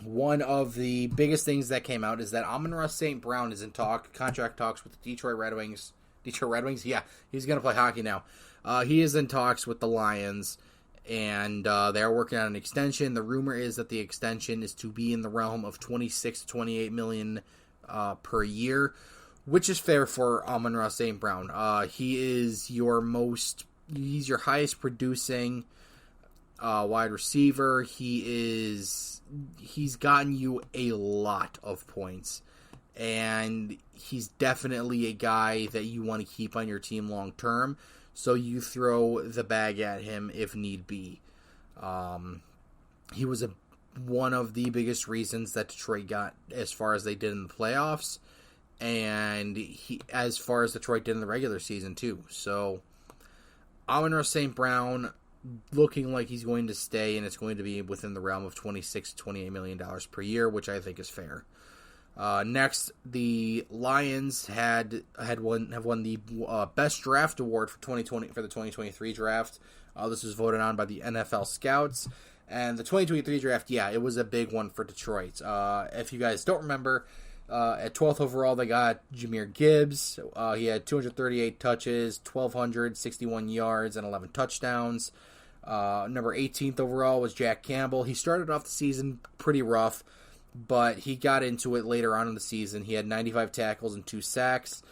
one of the biggest things that came out is that Amon-ra St. Brown is in contract talks with the Detroit Red Wings. Detroit Red Wings? Yeah, he's going to play hockey now. He is in talks with the Lions, and they're working on an extension. The rumor is that the extension is to be in the realm of $26 to $28 million per year, which is fair for Amon-ra St. Brown. He's your highest producing wide receiver. He's gotten you a lot of points, and he's definitely a guy that you want to keep on your team long term, so you throw the bag at him if need be. He was one of the biggest reasons that Detroit got as far as they did in the playoffs, and as far as Detroit did in the regular season too. So Amon-ra St. Brown looking like he's going to stay, and it's going to be within the realm of $26 to $28 million per year, which I think is fair. Next, the Lions have won the best draft award for the 2023 draft. This was voted on by the NFL scouts. And the 2023 draft, yeah, it was a big one for Detroit. If you guys don't remember, at 12th overall, they got Jahmyr Gibbs. He had 238 touches, 1,261 yards, and 11 touchdowns. Number 18th overall was Jack Campbell. He started off the season pretty rough, but he got into it later on in the season. He had 95 tackles and 2 sacks.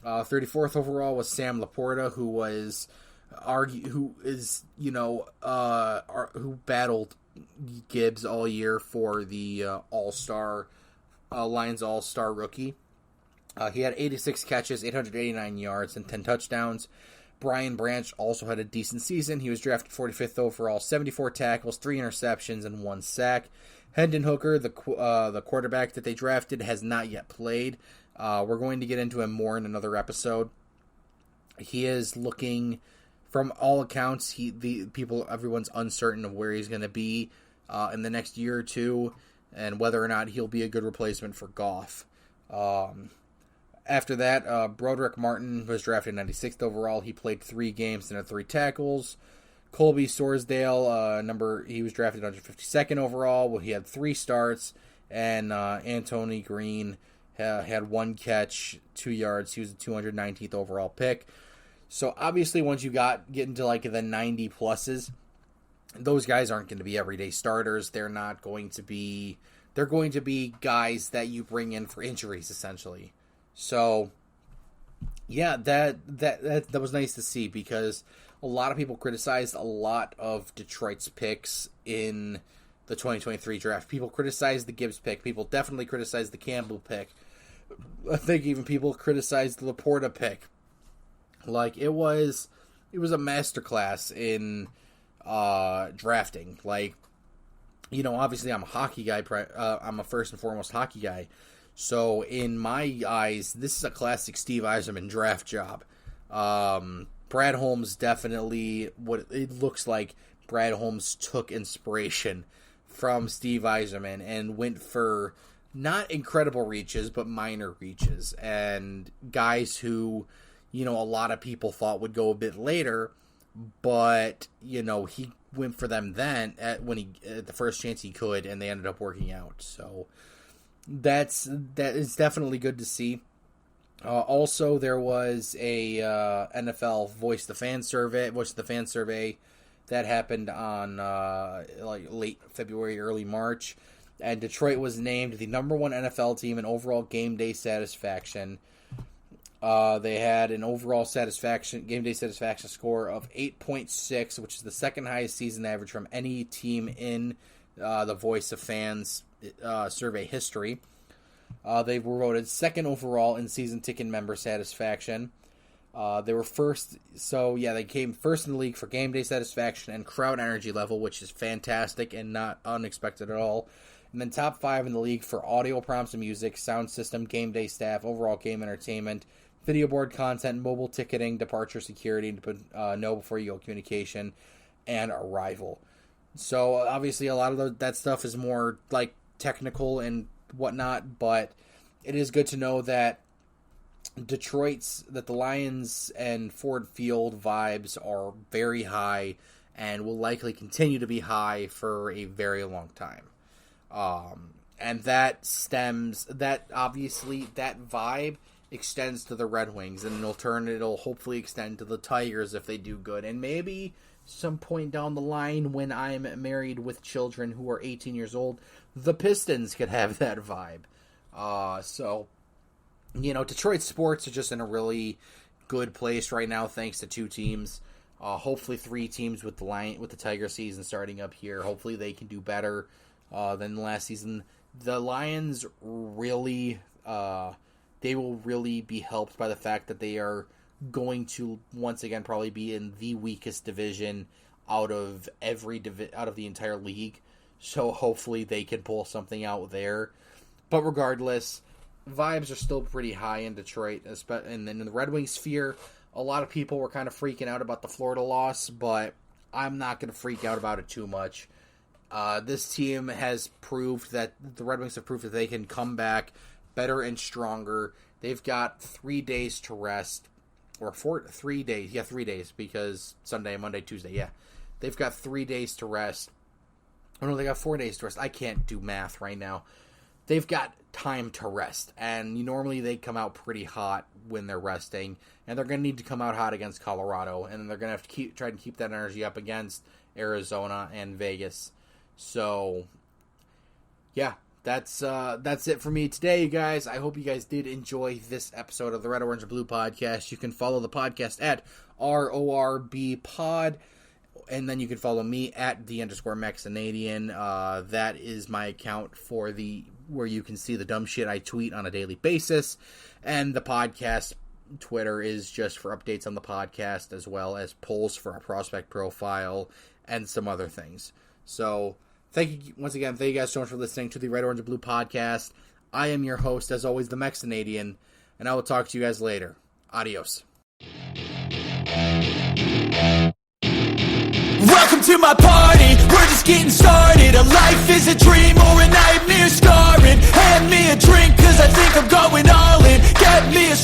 34th overall was Sam Laporta, who battled Gibbs all year for the All-Star Lions All-Star rookie. He had 86 catches, 889 yards, and 10 touchdowns. Brian Branch also had a decent season. He was drafted 45th overall, 74 tackles, 3 interceptions, and 1 sack. Hendon Hooker, the quarterback that they drafted, has not yet played. We're going to get into him more in another episode. He is looking, from all accounts, everyone's uncertain of where he's going to be in the next year or two, and whether or not he'll be a good replacement for Goff. After that, Broderick Martin was drafted 96th overall. He played 3 games and had 3 tackles. Colby Sorsdale, he was drafted 152nd overall. He had 3 starts. And Anthony Green had 1 catch, 2 yards. He was the 219th overall pick. So obviously, once you get into like the 90 pluses, those guys aren't going to be everyday starters. They're going to be guys that you bring in for injuries, essentially. So, yeah, that was nice to see, because a lot of people criticized a lot of Detroit's picks in the 2023 draft. People criticized the Gibbs pick. People definitely criticized the Campbell pick. I think even people criticized the Laporta pick. Like, it was a masterclass in drafting. Like, obviously I'm a hockey guy. I'm a first and foremost hockey guy. So in my eyes, this is a classic Steve Yzerman draft job. Brad Holmes definitely, what it looks like, Brad Holmes took inspiration from Steve Yzerman and went for not incredible reaches, but minor reaches. And guys who, a lot of people thought would go a bit later, but, he went for them then at the first chance he could, and they ended up working out. So that is definitely good to see. Also, there was a NFL Voice of the Fan survey that happened on late February, early March, and Detroit was named the number 1 NFL team in overall game day satisfaction. They had an overall game day satisfaction score of 8.6, which is the second highest season average from any team in the Voice of Fans survey history. They were voted second overall in season ticket member satisfaction. They were first, so yeah, they came first in the league for game day satisfaction and crowd energy level, which is fantastic and not unexpected at all. And then top 5 in the league for audio prompts and music, sound system, game day staff, overall game entertainment, video board content, mobile ticketing, departure security, know before you go communication, and arrival. So obviously a lot of that stuff is more like technical and whatnot, but it is good to know that the Lions and Ford Field vibes are very high and will likely continue to be high for a very long time. And that vibe extends to the Red Wings, and it'll hopefully extend to the Tigers if they do good. And maybe some point down the line when I'm married with children who are 18 years old, the Pistons could have that vibe. So, Detroit sports are just in a really good place right now thanks to 2 teams. Hopefully 3 teams with the Tiger season starting up here. Hopefully they can do better than last season. The Lions really, they will really be helped by the fact that they are going to once again probably be in the weakest division out of the entire league. So hopefully they can pull something out there. But regardless, vibes are still pretty high in Detroit, and then in the Red Wings sphere, a lot of people were kind of freaking out about the Florida loss, but I'm not going to freak out about it too much. This team has proved that the Red Wings have proved that they can come back better and stronger. They've got 3 days to rest, or 3 days. Yeah, 3 days, because Sunday, Monday, Tuesday. Yeah, they've got 3 days to rest. Oh no, they got 4 days to rest. I can't do math right now. They've got time to rest, and normally they come out pretty hot when they're resting, and they're going to need to come out hot against Colorado, and then they're going to have to try to keep that energy up against Arizona and Vegas. So, yeah, that's it for me today, you guys. I hope you guys did enjoy this episode of the Red, Orange, and Blue podcast. You can follow the podcast at RORB Pod. And then you can follow me at _MexCanadian. That is my account for where you can see the dumb shit I tweet on a daily basis. And the podcast Twitter is just for updates on the podcast, as well as polls for our prospect profile and some other things. So thank you once again. Thank you guys so much for listening to the Red, Orange, and Blue podcast. I am your host, as always, the MexCanadian, and I will talk to you guys later. Adios. Welcome to my party, we're just getting started. A life is a dream or a nightmare scarring. Hand me a drink cause I think I'm going all in. Get me a